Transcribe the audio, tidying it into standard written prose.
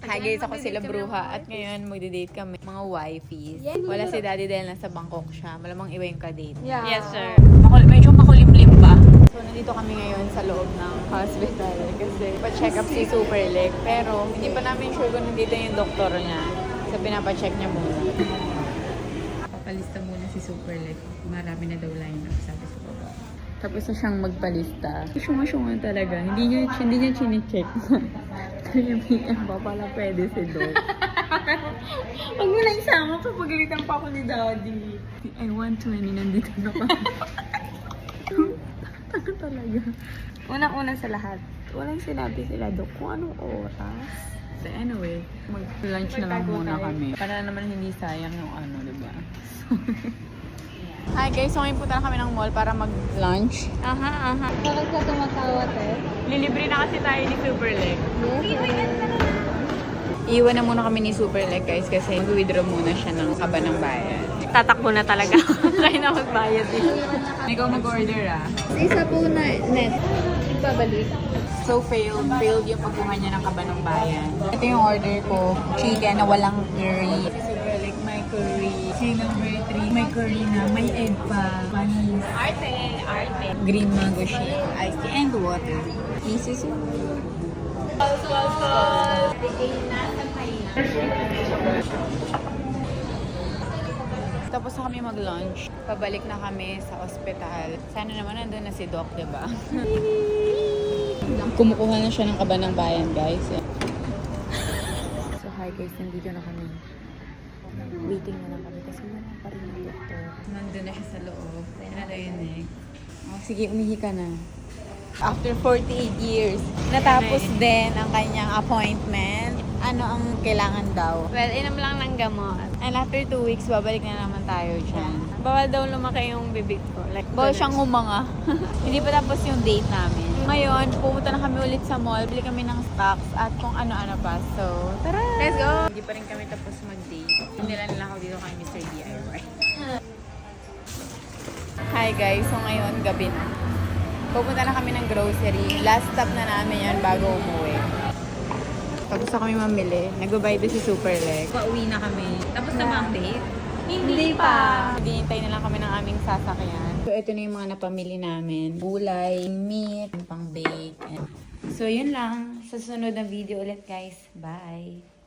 Hi guys, ako sila Bruha at ngayon magde-date kami. Mga wifeys. Wala si Daddy dahil nasa Bangkok siya. Malamang iba yung ka-date. Yeah. Yes sir. Medyo makulimlim pa. So nandito kami ngayon sa loob ng hospital kasi pa-check up si Super Leg. Pero hindi pa namin sure kung nandito yung doktor niya. So pinapacheck niya muna. Papalista muna si Super Leg. Marami na daw line up sabi sa baba. Tapos na siyang magpalista. Syunga-syunga talaga. Hindi niya chine-check. 3 p.m. pa pala pwede si Doc. Huwag mo na isama, papagalitan pa ako ni Daddy. I want 20, nandito na pa. Taka talaga. Unang-una sa lahat, walang sinabi sila Doc kung anong oras. So anyway, mag-lunch na lang muna kami. Para naman hindi sayang yung ano, diba? Hi guys, so ngayon punta na kami ng mall para mag-lunch. Bakit ka tumatawa, te? Lilibre na kasi tayo ni Super Leg. Yes, Iwan na muna kami ni Super Leg guys kasi mag-withdraw muna siya ng kaba ng bayan. tatakbo na talaga. Try na magbayad eh. Ikaw mag-order ah. Isa po na net. Nagbabalik. So failed yung pagkuha niya ng kaba ng bayan. Ito yung order ko, chicken na walang curry. Super Leg, may curry. Si number 3, may curry na, may egg pa, panis. Arte. Green mango shake, iced tea, and water. Easy soup. Tapos na kami mag-lunch. Pabalik na kami sa ospital. Sana naman nandun na si Doc, diba? Kumukuha na siya ng kaba ng bayan, guys. So, hi guys. Nandito na kami. Waiting na lang kami kasi wala pa rin yung doktor. Nandun na siya sa loob. Kaya na tayo yun eh. Oh, sige, umihi ka na. After 48 years, natapos din ang kanyang appointment. Ano ang kailangan daw? Well, inom lang ng gamot. And after 2 weeks, babalik na naman tayo dyan. Bawal daw lumaki yung bibig ko. Like, Bawal siyang humanga. Hindi pa tapos yung date namin. Ngayon, pumunta na kami ulit sa mall. Bili kami ng stocks at kung ano-ano pa. So, tara! Let's go! Hindi pa rin kami tapos mag-date. Hindi lang ako dito kay Mr. DIY. Hi guys! So ngayon, gabi na. Pupunta na kami ng grocery. Last stop na namin yan bago umuwi. Tapos na kami mamili. Nag-goodbye si Super Leg. Pauwi na kami. Tapos na ba ang date? Hindi pa. Hinihintay na lang kami ng aming sasakyan. So, ito na yung mga napamili namin. Gulay, meat, pang-bake. So, yun lang. Sa susunod na video ulit, guys. Bye!